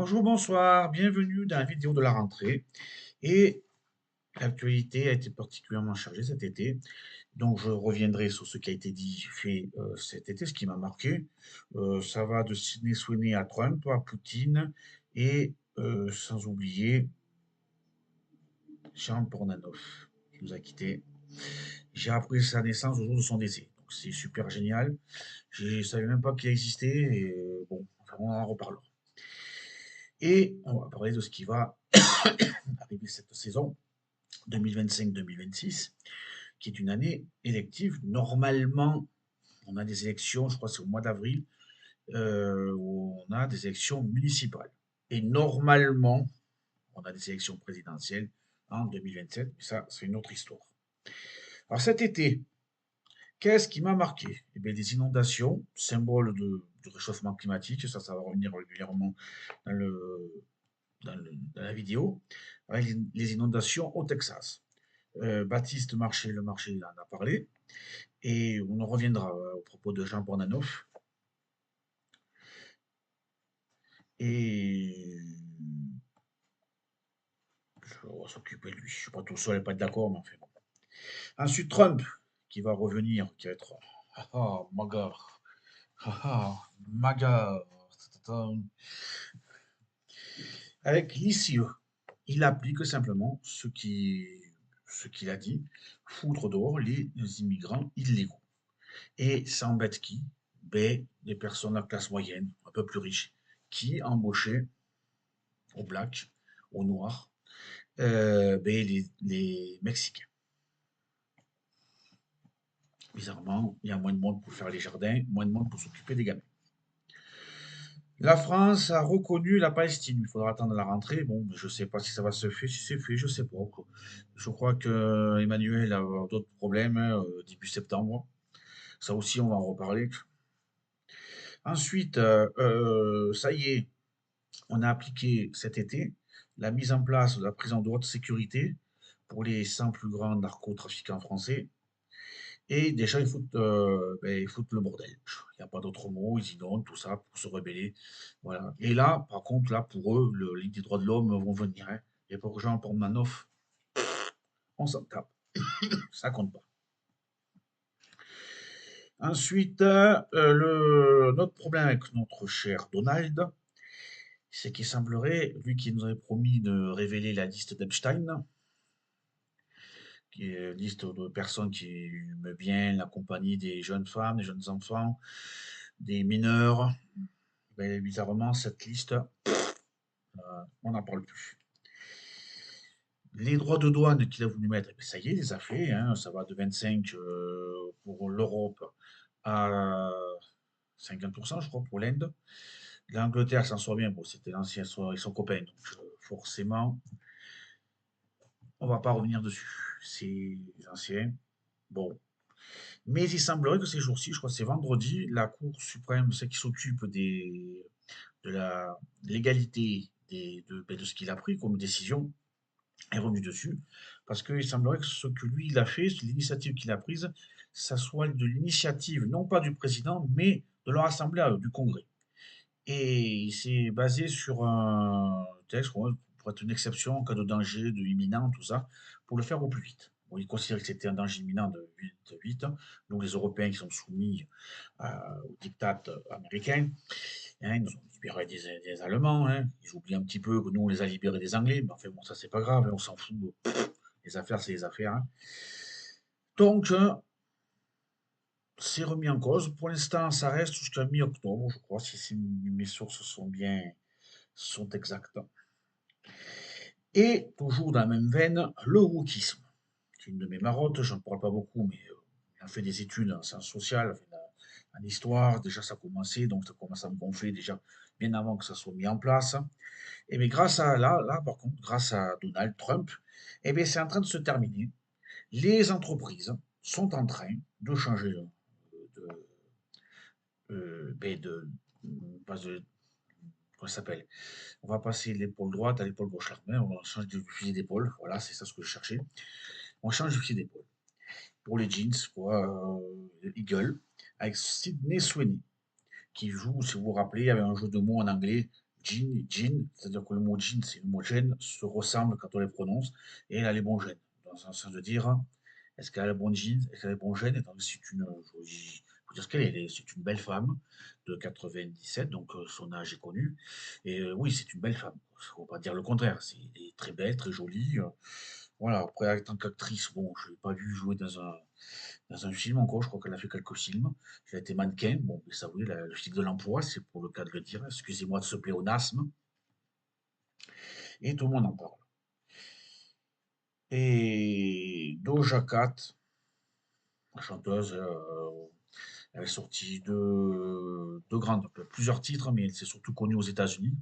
Bonjour, bonsoir, bienvenue dans la vidéo de la rentrée. Et l'actualité a été particulièrement chargée cet été, donc je reviendrai sur ce qui a été dit, fait cet été, ce qui m'a marqué. Ça va de Sydney Sweeney à Trump, à Poutine, et sans oublier Jean Pornanov, qui nous a quittés. J'ai appris sa naissance au jour de son décès, donc c'est super génial. Je ne savais même pas qu'il existait, et bon, enfin, on en reparlera. Et on va parler de ce qui va arriver cette saison 2025-2026, qui est une année élective. Normalement, on a des élections, je crois que c'est au mois d'avril, où on a des élections municipales. Et normalement, on a des élections présidentielles en 2027, mais ça, c'est une autre histoire. Alors cet été, qu'est-ce qui m'a marqué? Eh bien, des inondations, symbole du réchauffement climatique, ça va revenir régulièrement dans, dans la vidéo, avec les inondations au Texas. Baptiste Marché, le marché, il en a parlé. Et on en reviendra au propos de Jean Bornanoff. Et on va s'occuper de lui. Je ne suis pas tout seul et pas d'accord, mais enfin bon. Ensuite, Trump, qui va revenir, qui va être MAGA. MAGA. Avec l'ICE. Il applique simplement ce qu'il a dit, foutre dehors les immigrants illégaux. Et ça embête qui? Ben, les personnes de la classe moyenne, un peu plus riches, qui embauchaient aux blacks, aux noirs, ben, les Mexicains. Bizarrement, il y a moins de monde pour faire les jardins, moins de monde pour s'occuper des gamins. La France a reconnu la Palestine. Il faudra attendre la rentrée. Bon, je ne sais pas si ça va se faire. Si c'est fait, je ne sais pas. Je crois que Emmanuel a d'autres problèmes début septembre. Ça aussi, on va en reparler. Ensuite, ça y est, on a appliqué cet été la mise en place de la prison de haute sécurité pour les 100 plus grands narcotrafiquants français. Et déjà, ils foutent le bordel. Il n'y a pas d'autre mot, ils inondent tout ça pour se rebeller. Voilà. Et là, par contre, là, pour eux, le Ligue des droits de l'homme vont venir. Hein. Et pour Jean Portmanoff, on s'en tape. Ça compte pas. Ensuite, notre problème avec notre cher Donald, c'est qu'il semblerait, lui qui nous avait promis de révéler la liste d'Epstein, qui est une liste de personnes qui aiment bien la compagnie des jeunes femmes, des jeunes enfants, des mineurs. Ben, bizarrement, cette liste, on n'en parle plus. Les droits de douane qu'il a voulu mettre, ben, ça y est, il les a fait. Hein, ça va de 25 pour l'Europe à 50%, je crois, pour l'Inde. L'Angleterre s'en sort bien. Bon, c'était l'ancien, ils sont copains. Donc, forcément, on va pas revenir dessus. C'est ancien. Bon. Mais il semblerait que ces jours-ci, je crois que c'est vendredi, la Cour suprême, celle qui s'occupe de la légalité de ce qu'il a pris comme décision, est revenue dessus. Parce qu'il semblerait que ce que lui, il a fait, l'initiative qu'il a prise, ça soit de l'initiative, non pas du président, mais de leur assemblée, du Congrès. Et il s'est basé sur un texte pour être une exception en cas de danger, de imminent, tout ça, pour le faire au plus vite. Bon, il considérait que c'était un danger imminent de 8, donc les Européens qui sont soumis au diktat américain, hein, ils nous ont libéré des Allemands, hein. Ils oublient un petit peu que nous, on les a libérés des Anglais, mais enfin bon, ça c'est pas grave, hein, on s'en fout. Les affaires, c'est les affaires. Hein. Donc, c'est remis en cause. Pour l'instant, ça reste jusqu'à mi-octobre, je crois, si mes sources sont exactes. Et toujours dans la même veine, le wokisme. C'est une de mes marottes, j'en parle pas beaucoup, mais il a fait des études en sciences sociales, en histoire, déjà ça a commencé, donc ça commence à me gonfler déjà bien avant que ça soit mis en place. Et bien grâce à là par contre, grâce à Donald Trump, et bien c'est en train de se terminer. Les entreprises sont en train de changer de, ben pas de comment ça s'appelle? On va passer de l'épaule droite à l'épaule gauche là. On va changer de fusil d'épaule. Voilà, c'est ça ce que je cherchais. On change de fusil d'épaule. Pour les jeans, pour Eagle, avec Sydney Sweeney, qui joue, si vous vous rappelez, il y avait un jeu de mots en anglais, Jean, c'est-à-dire que le mot jean, c'est le mot gène, se ressemblent quand on les prononce, et elle a les bons gènes. Dans un sens de dire, est-ce qu'elle a les bons jeans, est-ce qu'elle a les bons gènes, étant donné que faut dire ce qu'elle est, c'est une belle femme de 97, donc son âge est connu, et oui, c'est une belle femme, faut pas dire le contraire, elle est très belle, très jolie, voilà, après, en tant qu'actrice, bon, je l'ai pas vue jouer dans un film encore, je crois qu'elle a fait quelques films. Elle a été mannequin, bon, mais ça, oui, le cycle de l'emploi, c'est pour le cas de le dire. Excusez-moi de ce pléonasme. Et tout le monde en parle. Et Doja Cat, la chanteuse, elle est sortie plusieurs titres, mais elle s'est surtout connue aux États-Unis.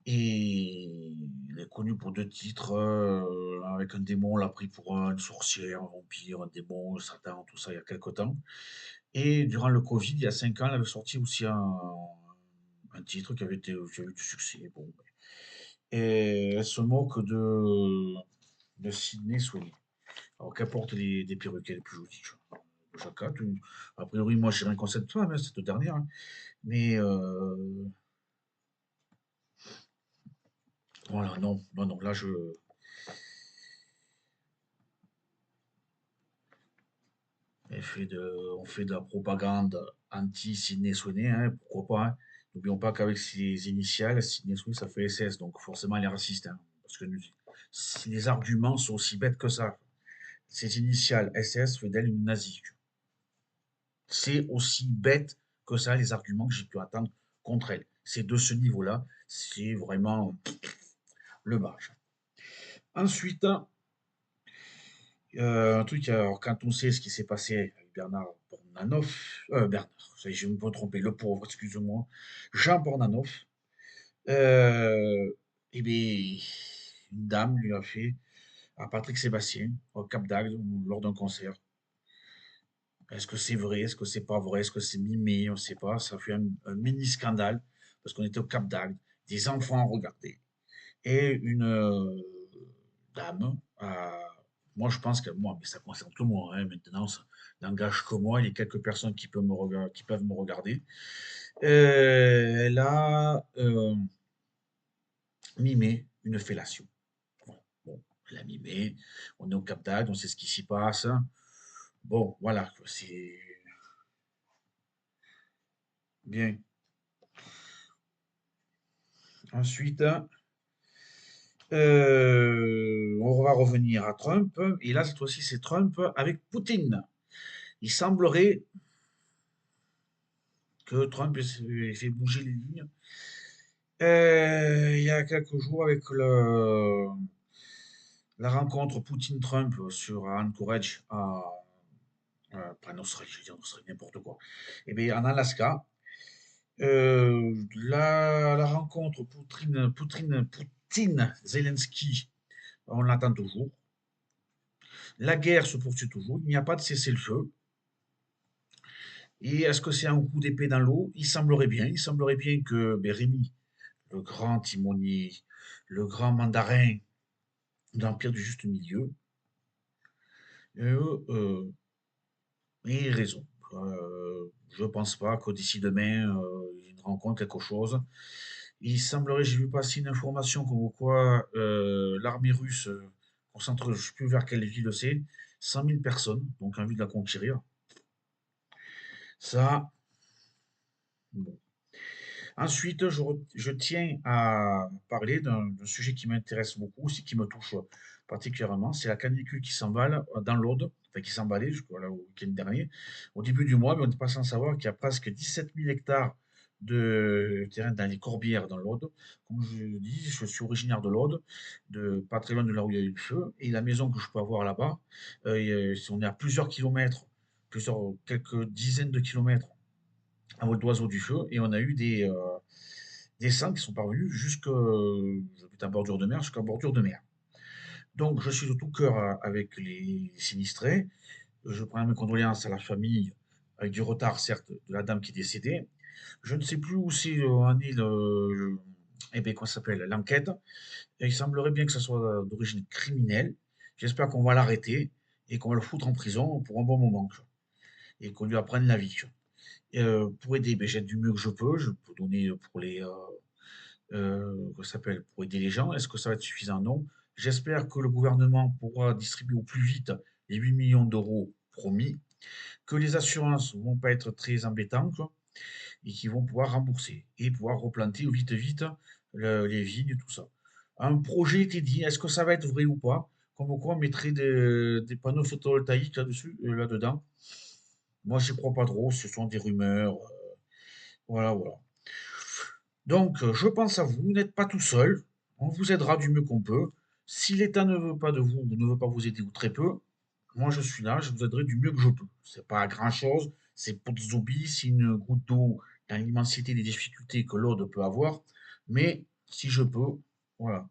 Et elle est connue pour deux titres, avec un démon, on l'a pris pour une sorcière, un vampire, un démon, Satan, tout ça, il y a quelque temps. Et durant le Covid, il y a 5 ans, elle avait sorti aussi un titre qui avait eu du succès. Bon, et elle se moque de Sydney Sweeney. Alors qu'elle porte des perruques les plus jolies. De chacun. A priori, moi, je n'ai rien contre cette femme, hein, cette dernière, hein. Mais voilà, non, non, non, là, on fait de la propagande anti-Sydney Sweeney, hein, pourquoi pas, hein. N'oublions pas qu'avec ses initiales, Sydney Sweeney, ça fait SS, donc forcément, elle est raciste, hein, parce que si les arguments sont aussi bêtes que ça, ses initiales SS fait d'elle une nazie. C'est aussi bête que ça, les arguments que j'ai pu attendre contre elle. C'est de ce niveau-là, c'est vraiment le barrage. Ensuite, un truc, alors, quand on sait ce qui s'est passé avec Bernard Bornanoff, Bernard, ça y est, je me peux tromper, le pauvre, excuse-moi, Jean Bornanoff, et bien, une dame lui a fait à Patrick Sébastien, au Cap d'Agde, lors d'un concert. Est-ce que c'est vrai? Est-ce que c'est pas vrai? Est-ce que c'est mimé? On ne sait pas. Ça fait un mini scandale parce qu'on était au Cap d'Agde, des enfants ont regardé et une dame moi je pense que moi, mais ça concerne que moi, hein, maintenant, ça n'engage que moi et les quelques personnes qui peuvent me regarder. Elle a mimé une fellation. Voilà. Bon, elle a mimé. On est au Cap d'Agde, on sait ce qui s'y passe. Bon, voilà, c'est bien. Ensuite, on va revenir à Trump. Et là, cette fois-ci, c'est Trump avec Poutine. Il semblerait que Trump ait fait bouger les lignes. Il y a quelques jours, avec la rencontre Poutine-Trump sur Anchorage, pas en Australie, je veux dire en Australie, n'importe quoi. Eh bien, en Alaska, la rencontre Poutine-Zelensky, on l'attend toujours. La guerre se poursuit toujours, il n'y a pas de cessez-le-feu. Et est-ce que c'est un coup d'épée dans l'eau? Il semblerait bien que ben, Rémi, le grand timonier, le grand mandarin de l'Empire du Juste Milieu, euh, ait raison. Je ne pense pas que d'ici demain, il rencontre quelque chose. Il semblerait, j'ai vu passer une information comme quoi l'armée russe concentre, je ne sais plus vers quelle ville c'est, 100 000 personnes, donc en vue de la conquérir. Ça, bon. Ensuite, je tiens à parler d'un sujet qui m'intéresse beaucoup, aussi qui me touche particulièrement, c'est la canicule qui s'emballe dans l'Aude, enfin qui s'emballait voilà, au week-end dernier. Au début du mois, mais on n'est pas sans savoir qu'il y a presque 17 000 hectares de terrain dans les Corbières, dans l'Aude. Comme je le dis, je suis originaire de l'Aude, de pas très loin de là où il y a eu le feu, et la maison que je peux avoir là-bas, on est à plusieurs kilomètres, quelques dizaines de kilomètres à vol d'oiseau du feu, et on a eu des sangs qui sont parvenus j'habite en bordure de mer, jusqu'à bordure de mer. Donc, je suis de tout cœur avec les sinistrés. Je prends mes condoléances à la famille, avec du retard, certes, de la dame qui est décédée. Je ne sais plus où c'est en est eh bien, comment ça s'appelle, l'enquête. Et il semblerait bien que ça soit d'origine criminelle. J'espère qu'on va l'arrêter et qu'on va le foutre en prison pour un bon moment, et qu'on lui apprenne la vie. Pour aider, ben, j'aide du mieux que je peux. Je peux donner pour les, comment ça s'appelle, pour aider les gens. Est-ce que ça va être suffisant? Non. J'espère que le gouvernement pourra distribuer au plus vite les 8 millions d'euros promis, que les assurances vont pas être très embêtantes et qu'ils vont pouvoir rembourser et pouvoir replanter vite vite les vignes et tout ça. Un projet était dit, est-ce que ça va être vrai ou pas? Comme quoi on mettrait des panneaux photovoltaïques là-dessus, là-dedans. Moi, j'y crois pas trop, ce sont des rumeurs. Voilà, voilà. Donc, je pense à vous, vous n'êtes pas tout seul. On vous aidera du mieux qu'on peut. Si l'État ne veut pas de vous, ou ne veut pas vous aider, ou très peu, moi je suis là, je vous aiderai du mieux que je peux. C'est pas grand-chose, c'est pour des hobbies, c'est une goutte d'eau dans l'immensité des difficultés que l'autre peut avoir. Mais si je peux, voilà.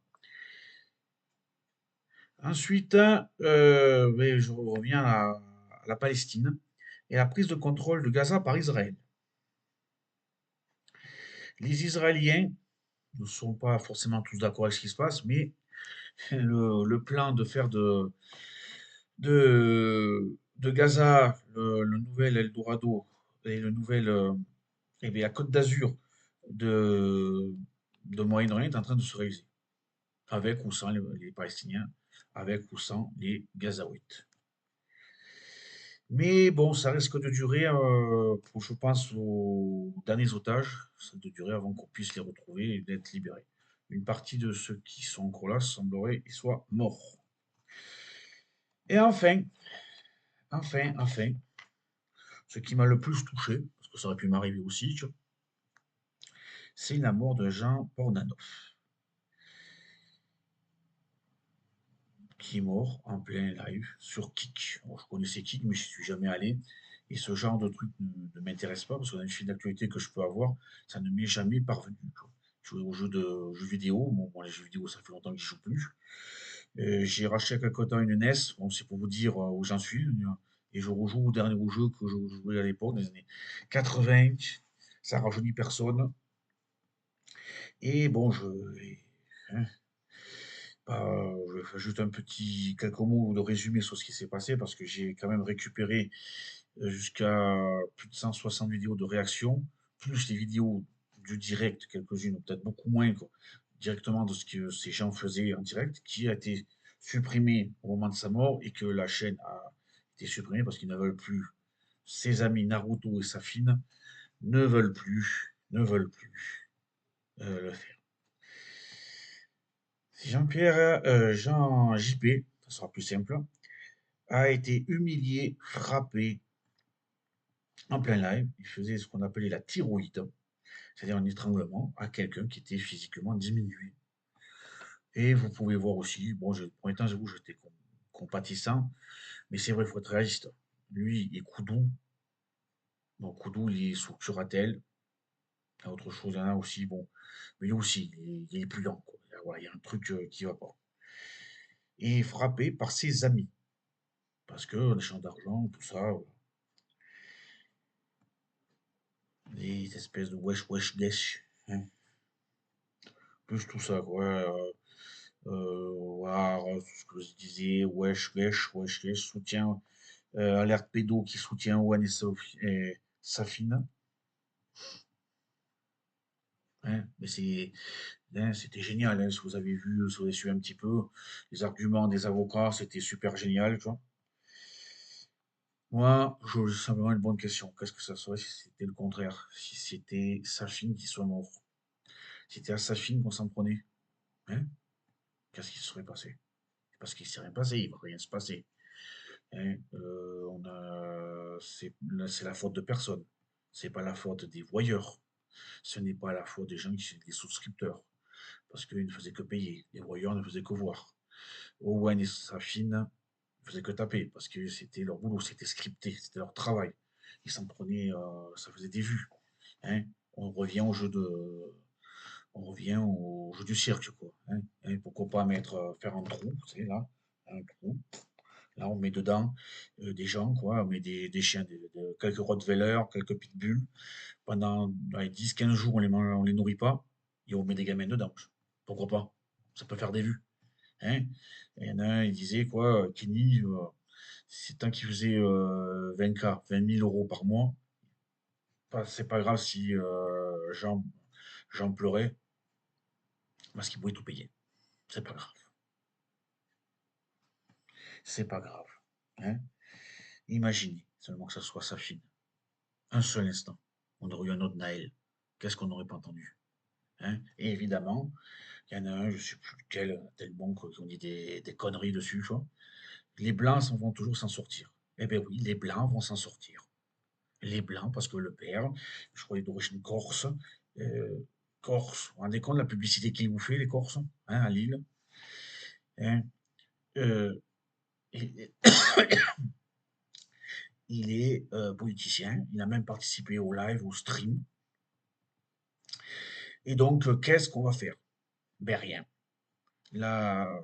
Ensuite, ben, je reviens à la Palestine et la prise de contrôle de Gaza par Israël. Les Israéliens ne sont pas forcément tous d'accord avec ce qui se passe, mais le plan de faire de Gaza le nouvel Eldorado et le nouvel eh bien, la Côte d'Azur de, de Moyen-Orient est en train de se réaliser, avec ou sans les Palestiniens, avec ou sans les Gazaouites. Mais bon, ça risque de durer, pour, je pense, aux derniers otages, ça de durer avant qu'on puisse les retrouver et d'être libérés. Une partie de ceux qui sont encore là semblerait qu'ils soient morts. Et enfin, ce qui m'a le plus touché, parce que ça aurait pu m'arriver aussi, tu vois, c'est la mort de Jean Pornanov, qui est mort en plein live sur Kik. Bon, je connaissais Kik, mais je ne suis jamais allé. Et ce genre de truc ne m'intéresse pas, parce que dans les fils d'actualité que je peux avoir, ça ne m'est jamais parvenu, quoi. Jouer aux jeux vidéo, bon, les jeux vidéo, ça fait longtemps que je joue plus. J'ai racheté il y a quelque temps une NES, bon, c'est pour vous dire où j'en suis. Et je rejoue au dernier jeu que je jouais à l'époque, dans les années 80. Ça rajeunit personne. Et bon, hein, je fais juste un petit quelques mots de résumé sur ce qui s'est passé parce que j'ai quand même récupéré jusqu'à plus de 160 vidéos de réaction, plus les vidéos du direct, quelques-unes, ou peut-être beaucoup moins, quoi, directement de ce que ces gens faisaient en direct, qui a été supprimé au moment de sa mort et que la chaîne a été supprimée parce qu'ils ne veulent plus. Ses amis Naruto et Safine ne veulent plus le faire. Jean JP, ça sera plus simple, a été humilié, frappé en plein live. Il faisait ce qu'on appelait la thyroïde, c'est-à-dire un étranglement à quelqu'un qui était physiquement diminué. Et vous pouvez voir aussi, bon, pour l'instant, j'avoue, j'étais compatissant, mais c'est vrai, il faut être réaliste. Lui et Koudou, bon, Koudou, il est sous curatelle. Il y a autre chose, il y en a aussi, bon, mais lui aussi, il est plus lent, quoi. Voilà, il y a un truc qui va pas. Et frappé par ses amis, parce que les champs d'argent, tout ça, des espèces de wesh wesh gesh, hein, plus tout ça, quoi. Voilà, ce que je disais, wesh gesh, soutien, alerte pédo qui soutient One et Safina, hein, mais hein, c'était génial, hein, si vous avez vu, si vous avez suivi un petit peu les arguments des avocats, c'était super génial, tu vois. Moi, je simplement une bonne question. Qu'est-ce que ça serait si c'était le contraire? Si c'était Safine qui soit mort? Si c'était à Safine qu'on s'en prenait? Hein? Qu'est-ce qui se serait passé? Parce qu'il ne s'est rien passé, il ne va rien se passer. Hein. C'est la faute de personne. C'est pas la faute des voyeurs. Ce n'est pas la faute des gens qui sont des souscripteurs. Parce qu'ils ne faisaient que payer. Les voyeurs ne faisaient que voir. Owen et Safine ne faisaient que taper. Parce que c'était leur boulot, c'était scripté, c'était leur travail. Ils s'en prenaient, ça faisait des vues. Hein. On revient au jeu de, on revient au jeu du cirque, quoi. Hein. Et pourquoi pas faire un trou, c'est là, un trou. Là, on met dedans des gens, quoi. On met des chiens, quelques Rottweiler, quelques Pitbulls. Pendant 10-15 jours, on les nourrit pas. Et on met des gamins dedans. Pourquoi pas? Ça peut faire des vues. Hein. Et il y en a un, il disait, quoi, Kenny, c'est tant qu'il faisait 20K, 20 000 euros par mois, C'est pas grave si Jean pleurait, parce qu'il pouvait tout payer. C'est pas grave. C'est pas grave. Hein. Imaginez seulement que ce soit sa fille. Un seul instant. On aurait eu un autre Naël. Qu'est-ce qu'on n'aurait pas entendu? Hein. Et évidemment, il y en a un, je ne sais plus lequel, tellement qui ont dit des conneries dessus, tu vois. Les blancs vont toujours s'en sortir. Eh bien oui, les blancs vont s'en sortir. Les blancs, parce que le père, je crois, il est d'origine corse. Corse, vous vous rendez compte de la publicité qu'il vous fait, les Corses, hein, à Lille. Hein. Euh, et- il est politicien, il a même participé au live, au stream. Et donc, qu'est-ce qu'on va faire? Ben rien. Là,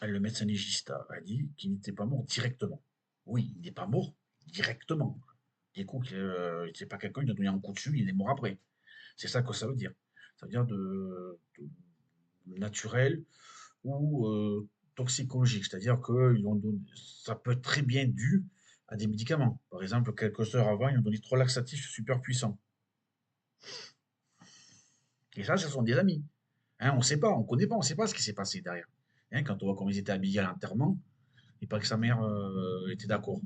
le médecin légiste a dit qu'il n'était pas mort directement. Oui, il n'est pas mort directement. Du coup, c'est pas quelqu'un qui a donné un coup dessus, il est mort après. C'est ça que ça veut dire. Ça veut dire de naturel ou toxicologique. C'est-à-dire que ça peut être très bien dû à des médicaments. Par exemple, quelques heures avant, ils ont donné trois laxatifs super puissants. Et ça, ce sont des amis. Hein, on ne sait pas, on ne connaît pas, on ne sait pas ce qui s'est passé derrière. Hein, quand on voit comment ils étaient habillés à l'enterrement, il paraît que sa mère était d'accord.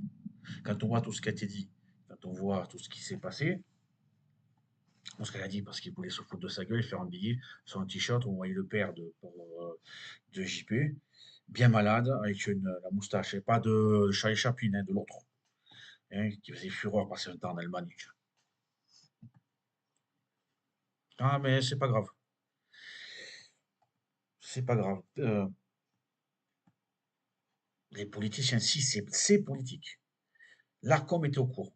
Quand on voit tout ce qui a été dit, quand on voit tout ce qui s'est passé, ce qu'elle a dit parce qu'il voulait se foutre de sa gueule et faire un billet sur un t-shirt, on voyait le père de JP, bien malade, avec la moustache, et pas de Charlie Chaplin, hein, de l'autre, hein, qui faisait fureur passer un temps en Allemagne. Ah, mais c'est pas grave, c'est pas grave. Les politiciens, si, c'est politique. L'ARCOM était au courant.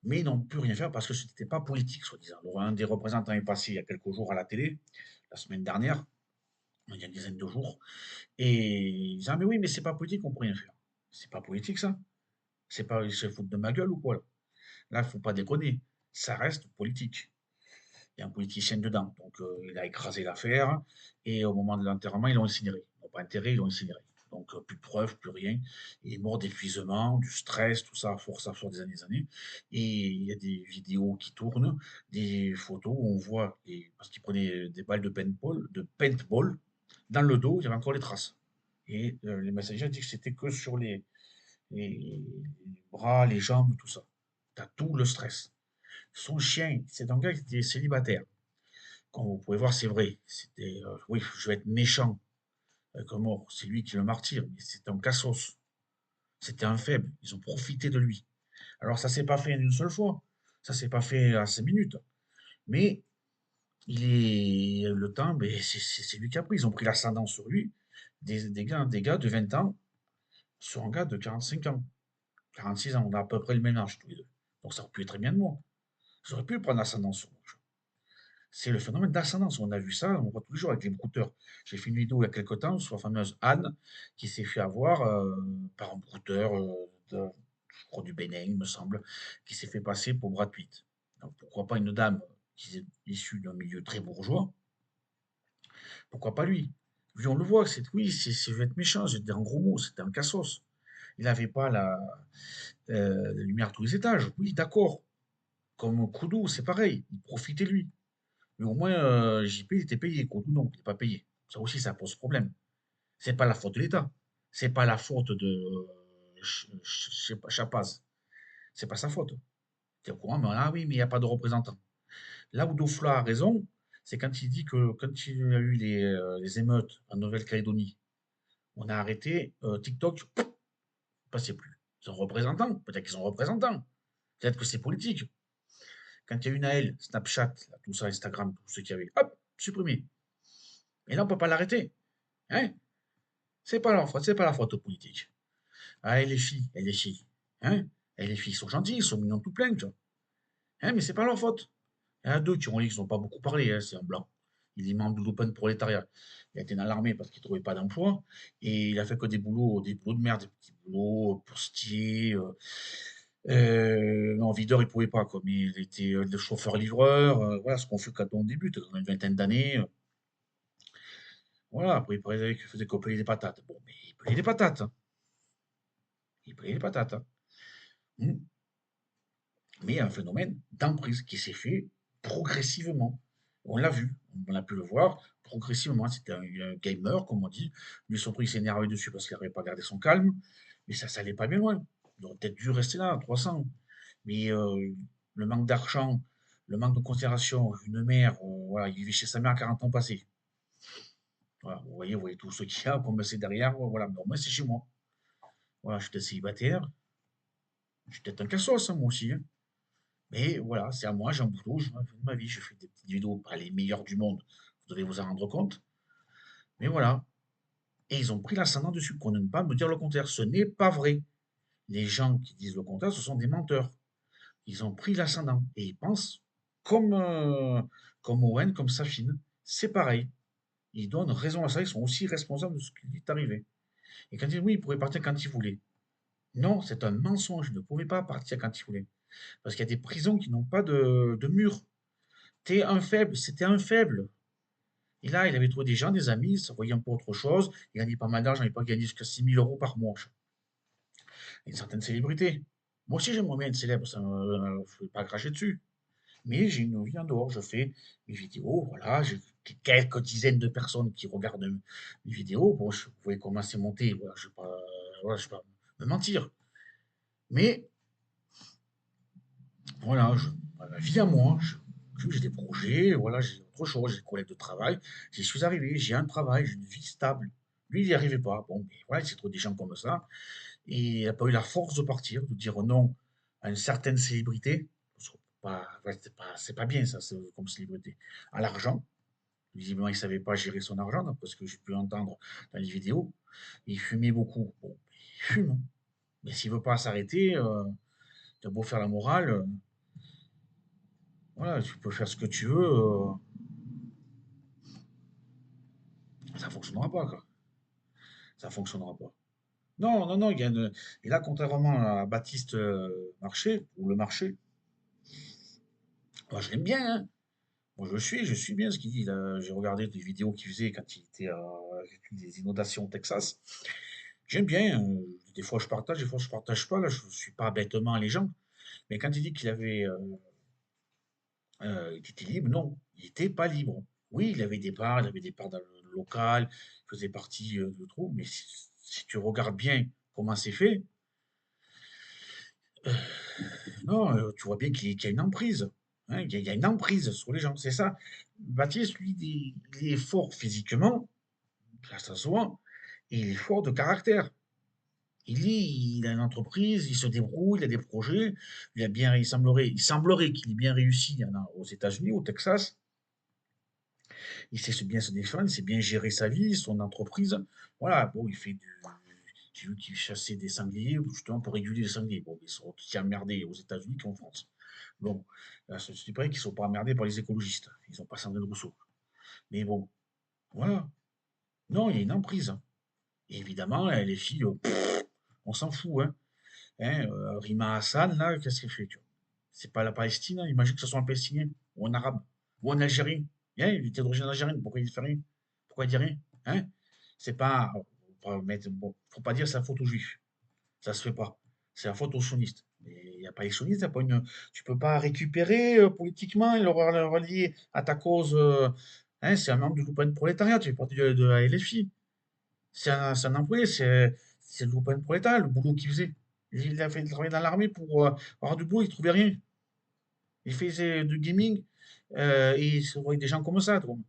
Mais ils n'ont pu rien faire parce que ce n'était pas politique, soi-disant. Alors, un des représentants est passé il y a quelques jours à la télé, la semaine dernière, il y a une dizaine de jours, et ils disaient: ah, mais oui, mais c'est pas politique, on peut rien faire. C'est pas politique, ça. C'est pas, ils se foutent de ma gueule ou quoi, là. Là, il faut pas déconner. Ça reste politique. Il y a un politicien dedans. Donc, il a écrasé l'affaire, et au moment de l'enterrement, ils l'ont incinéré. Ils l'ont pas enterré, ils l'ont incinéré. Donc, plus de preuves, plus rien. Il est mort d'épuisement, du stress, tout ça, à force des années. Et il y a des vidéos qui tournent, des photos où on voit, parce qu'il prenait des balles de paintball, dans le dos, il y avait encore les traces. Et les messagers ont dit que c'était que sur les bras, les jambes, tout ça. T'as tout le stress. Son chien, c'est un gars qui était célibataire. Comme vous pouvez voir, c'est vrai. C'était, oui, je vais être méchant comme mort. C'est lui qui le martyr, mais c'était un cassos. C'était un faible. Ils ont profité de lui. Alors, ça s'est pas fait en une seule fois. Ça s'est pas fait à 5 minutes. Mais il est le temps, mais c'est lui qui a pris. Ils ont pris l'ascendant sur lui. Des gars de 20 ans sur un gars de 45 ans. 46 ans. On a à peu près le même âge tous les deux. Donc, ça aurait pu être très bien de moi. J'aurais pu prendre l'ascendant sur moi. C'est le phénomène d'ascendance. On a vu ça, on voit tous les jours avec les brouteurs. J'ai fait une vidéo il y a quelque temps sur la fameuse Anne qui s'est fait avoir par un brouteur, je crois du Bénin, il me semble, qui s'est fait passer pour Brad Pitt. Donc, pourquoi pas une dame qui est issue d'un milieu très bourgeois? Pourquoi pas lui? Lui, on le voit, oui, c'est je vais être méchant, j'ai un gros mot, c'était un cassos. Il n'avait pas la lumière à tous les étages. Oui, d'accord. Comme Koudou, c'est pareil, il profitait de lui. Mais au moins, JP, il était payé, Koudou, non, il n'est pas payé. Ça aussi, ça pose problème. C'est pas la faute de l'État. C'est pas la faute de je sais pas, Chapaz. C'est pas sa faute. Tu es au courant, mais ah oui, mais il n'y a pas de représentant. Là où Dofla a raison, c'est quand il dit que quand il y a eu les émeutes en Nouvelle-Calédonie, on a arrêté TikTok, passait plus. Ils sont représentants, peut-être qu'ils sont représentants, peut-être que c'est politique. Quand il y a eu Naël, Snapchat, là, tout ça, Instagram, tout ce qu'il y avait, hop, supprimé. Et là, on ne peut pas l'arrêter. Hein? C'est pas leur faute, c'est pas la faute aux politiques. Ah, et les filles, hein? Et les filles sont gentilles, ils sont mignons tout plein, tu vois. Hein, mais c'est pas leur faute. Il y en a deux qui ont dit qu'ils n'ont pas beaucoup parlé, hein, c'est un blanc. Il est membre de l'Open Prolétariat. Il a été dans l'armée parce qu'il ne trouvait pas d'emploi. Et il a fait que des boulots de merde, des petits boulots, postier. Non, videur, il ne pouvait pas, quoi. Mais il était le chauffeur-livreur. Voilà ce qu'on fait quand on débute, dans une vingtaine d'années. Voilà, après, il paraît qu'il faisait coller des patates. Bon, mais il pelait des patates, hein. Il pelait des patates, hein. Hmm. Mais il y a un phénomène d'emprise qui s'est fait progressivement. On l'a vu, on a pu le voir progressivement. C'était un gamer, comme on dit. Lui, son truc, il s'est énervé dessus parce qu'il n'arrivait pas à garder son calme. Mais ça n'allait pas bien loin. Il aurait peut-être dû rester là, 300. Mais le manque d'argent, le manque de considération, une mère, voilà, il vivait chez sa mère à 40 ans passés. Voilà, vous voyez tout ce qu'il y a, comme c'est derrière, voilà, mais au moins c'est chez moi. Voilà, je suis peut-être célibataire, je suis peut-être un cassos, hein, moi aussi, hein. Mais voilà, c'est à moi, j'ai un boulot, je fais de ma vie, je fais des petites vidéos, pas les meilleures du monde, vous devez vous en rendre compte. Mais voilà. Et ils ont pris l'ascendant dessus, pour ne pas me dire le contraire. Ce n'est pas vrai. Les gens qui disent le contraire, ce sont des menteurs. Ils ont pris l'ascendant et ils pensent comme, comme Owen, comme Safine. C'est pareil. Ils donnent raison à ça, ils sont aussi responsables de ce qui est arrivé. Et quand ils disent oui, ils pourraient partir quand ils voulaient. Non, c'est un mensonge, ils ne pouvaient pas partir quand ils voulaient. Parce qu'il y a des prisons qui n'ont pas de mur. T'es un faible, c'était un faible. Et là, il avait trouvé des gens, des amis, ça voyait un peu autre chose. Il gagnait pas mal d'argent, il n'avait pas gagné jusqu'à 6 000 € par mois. Une certaine célébrité. Moi aussi, j'aimerais bien être célèbre, ça ne veux pas cracher dessus. Mais j'ai une vie en dehors, je fais mes vidéos, voilà, j'ai quelques dizaines de personnes qui regardent mes vidéos. Bon, vous voyez comment c'est monté, voilà, je ne vais pas, voilà, je vais pas me mentir. Mais voilà, ma vie à moi, j'ai des projets, voilà, j'ai autre chose, j'ai des collègues de travail, j'y suis arrivé, j'ai un travail, j'ai une vie stable. Lui, il n'y arrivait pas. Bon, mais voilà, il s'est trouvé des gens comme ça. Et il n'a pas eu la force de partir, de dire non à une certaine célébrité. Ouais, c'est pas bien ça, comme célébrité. À l'argent. Visiblement, il ne savait pas gérer son argent, parce que j'ai pu entendre dans les vidéos. Il fumait beaucoup. Bon, il fume, hein. Mais s'il ne veut pas s'arrêter, tu as beau faire la morale, voilà, tu peux faire ce que tu veux, ça fonctionnera pas, quoi. Ça fonctionnera pas. Non, non, non, et là, contrairement à Baptiste Marché, ou le marché, moi je l'aime bien, hein. Moi, je suis bien ce qu'il dit, là. J'ai regardé des vidéos qu'il faisait quand il était avec des inondations au Texas. J'aime bien. Des fois, je partage, des fois, je partage pas. Là, je ne suis pas bêtement les gens. Mais quand il dit qu'il avait, il était libre, non, il n'était pas libre. Oui, il avait des parts dans le local, il faisait partie de trop. Mais si tu regardes bien comment c'est fait, non, tu vois bien qu'il y a une emprise. Hein, il y a une emprise sur les gens, c'est ça. Baptiste, lui, il est fort physiquement, ça se voit, et il est fort de caractère. Il a une entreprise, il se débrouille, il a des projets, il semblerait qu'il ait bien réussi aux États-Unis, au Texas. Il sait bien se défendre, il sait bien gérer sa vie, son entreprise. Voilà, bon, j'ai vu qu'il chassait des sangliers, justement pour réguler les sangliers. Bon, ils sont aussi emmerdés aux États-Unis qu'en France. Bon, là, je dis pas qu'ils sont pas emmerdés par les écologistes. Ils ont pas Sandrine Rousseau. Mais bon, voilà. Non, il y a une emprise, hein. Et évidemment, les filles, on s'en fout, hein. Hein, Rima Hassan, là, qu'est-ce qu'elle fait, tu vois? C'est pas la Palestine, hein. Imagine que ce soit un Palestinien, ou un Arabe, ou un Algérien. Hein, il était d'origine algérienne, pourquoi il fait rien? Pourquoi il dit rien? Hein? C'est pas. Bon, faut pas dire c'est la faute aux juifs. Ça se fait pas. C'est la faute aux sionistes. Mais il n'y a pas les sionistes, y a pas tu peux pas récupérer politiquement et le relier à ta cause. Hein, c'est un membre du groupe prolétariat, tu fais partie de la LFI. C'est un employé, c'est le Loupen prolétaire, le boulot qu'il faisait. Il a fait travailler dans l'armée pour avoir du boulot, il trouvait rien. Il faisait du gaming et il se voyait des gens comme ça. Donc,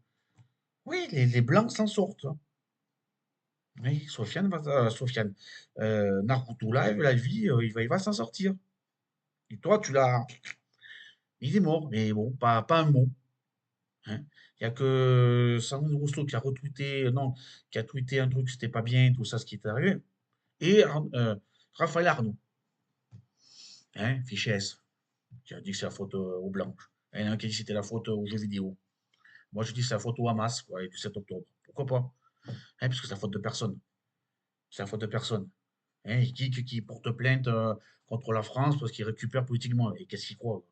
oui, les blancs s'en sortent, hein. Oui, Sofiane, Naruto là, la vie, il va s'en sortir. Et toi, il est mort, mais bon, pas un mot, hein. Il n'y a que Sandrine Rousseau qui a retweeté, non, qui a tweeté un truc, c'était pas bien, tout ça, ce qui est arrivé. Et Raphaël Arnaud, hein, fiché S, qui a dit que c'est la faute aux Blancs. Il y en a un qui a dit que c'était la faute aux jeux vidéo. Moi, je dis que c'est la faute au Hamas, quoi, et du 7 octobre. Pourquoi pas? Hein, parce que c'est la faute de personne. C'est la faute de personne. Hein, qui porte plainte contre la France parce qu'il récupère politiquement. Et qu'est-ce qu'il croit?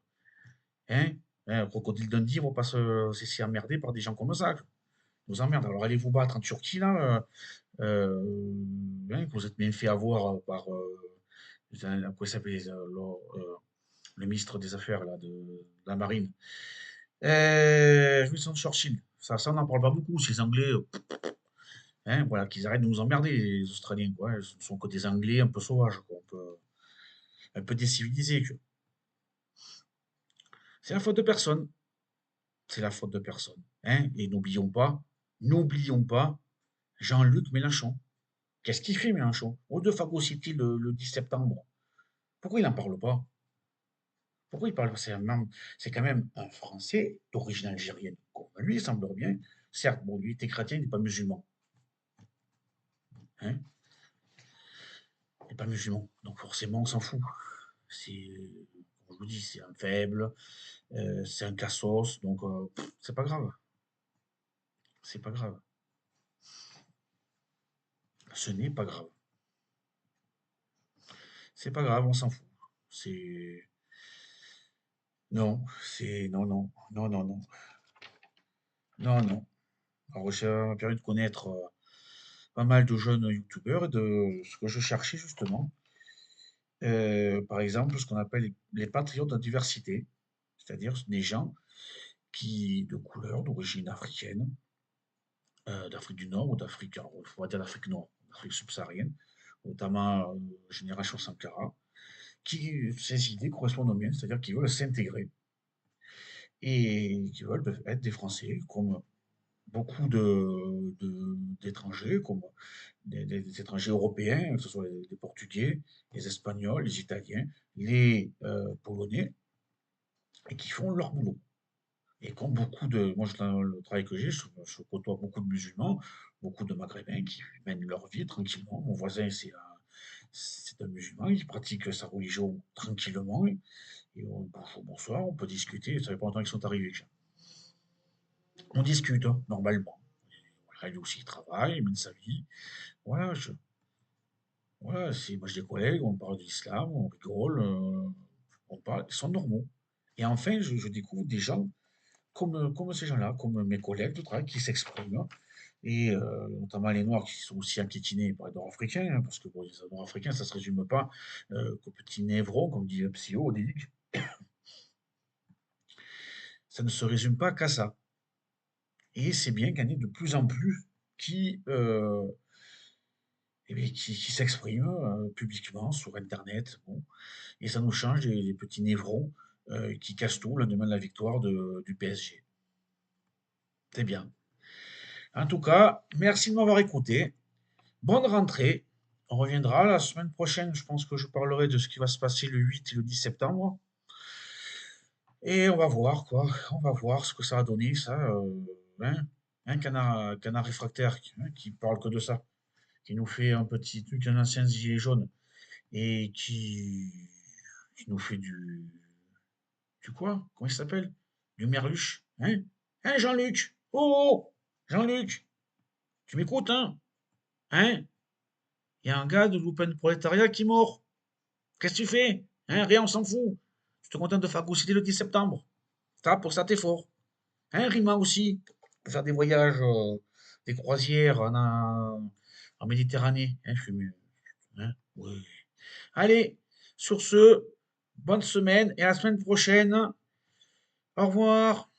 Hein? Hein, Crocodile Dundee, ils vont pas se laisser emmerder par des gens comme ça. Ils nous emmerdent. Alors allez vous battre en Turquie, là. Hein, que vous êtes bien fait avoir par. Comment ça s'appelle? le ministre des Affaires là, de la Marine. Winston Churchill. Ça, on n'en parle pas beaucoup. Ces Anglais, hein, voilà, qu'ils arrêtent de nous emmerder, les Australiens, quoi. Ils sont que des Anglais un peu sauvages, quoi, un peu décivilisés, quoi. C'est la faute de personne. C'est la faute de personne. Hein. Et n'oublions pas Jean-Luc Mélenchon. Qu'est-ce qu'il fait, Mélenchon? Au de phagocyter le 10 septembre. Pourquoi il n'en parle pas? Pourquoi il parle? C'est quand même un Français d'origine algérienne. Comme lui, il semblerait bien. Certes, bon, lui était chrétien, il n'est pas musulman. Hein? Il n'est pas musulman. Donc forcément, on s'en fout. C'est, comme je vous dis, c'est un faible, c'est un cassos, donc c'est pas grave. C'est pas grave. Ce n'est pas grave. C'est pas grave, on s'en fout. C'est. Non, c'est. Non, non, non, non, non. Non, non. Alors, ça m'a permis de connaître pas mal de jeunes youtubeurs et de ce que je cherchais justement. Par exemple, ce qu'on appelle les patriotes de la diversité, c'est-à-dire des gens qui, de couleur, d'origine africaine, d'Afrique du Nord ou d'Afrique, alors, il faut pas dire d'Afrique Nord, d'Afrique subsaharienne, notamment Génération Sankara, qui, ces idées correspondent aux miennes, c'est-à-dire qu'ils veulent s'intégrer et qui veulent être des Français comme beaucoup d'étrangers, comme des étrangers européens, que ce soit les Portugais, les Espagnols, les Italiens, les Polonais, et qui font leur boulot. Et comme moi, dans le travail que j'ai, je côtoie beaucoup de musulmans, beaucoup de Maghrébins qui mènent leur vie tranquillement. Mon voisin, c'est un musulman, il pratique sa religion tranquillement. Et bonjour, bonsoir, on peut discuter. Ça fait pas longtemps qu'ils sont arrivés déjà. On discute, hein, normalement. Voilà, lui aussi, il travaille, il mène sa vie. Voilà, moi j'ai des collègues, on parle de l'islam, on rigole, on parle, ils sont normaux. Et enfin, je découvre des gens comme ces gens-là, comme mes collègues de travail qui s'expriment, et notamment les Noirs qui sont aussi inquiétinés par les Nord-Africains, hein, parce que bon, les Nord-Africains, ça ne se résume pas qu'aux petits névrons, comme dit Psyo, au début. Ça ne se résume pas qu'à ça. Et c'est bien qu'il y en ait de plus en plus qui, eh bien, qui s'expriment publiquement sur Internet. Bon. Et ça nous change les petits névrons qui cassent tout le lendemain de la victoire du PSG. C'est bien. En tout cas, merci de m'avoir écouté. Bonne rentrée. On reviendra la semaine prochaine. Je pense que je parlerai de ce qui va se passer le 8 et le 10 septembre. Et on va voir, quoi. On va voir ce que ça a donné, ça. Hein. Un canard réfractaire qui parle que de ça, qui nous fait un petit truc, un ancien gilet jaune, et qui nous fait du quoi? Comment il s'appelle? Du merluche. Hein? Hein, Jean-Luc? Oh, oh, Jean-Luc, tu m'écoutes, hein? Hein? Il y a un gars de l'Open Prolétariat qui est mort. Qu'est-ce que tu fais? Hein, rien, on s'en fout. Tu te contentes de phagocyter le 10 septembre. Ça, pour ça, t'es fort. Hein, Rima aussi. Pour faire des voyages, des croisières en Méditerranée. Hein, je fais mieux. Hein, oui. Allez, sur ce, bonne semaine et à la semaine prochaine. Au revoir.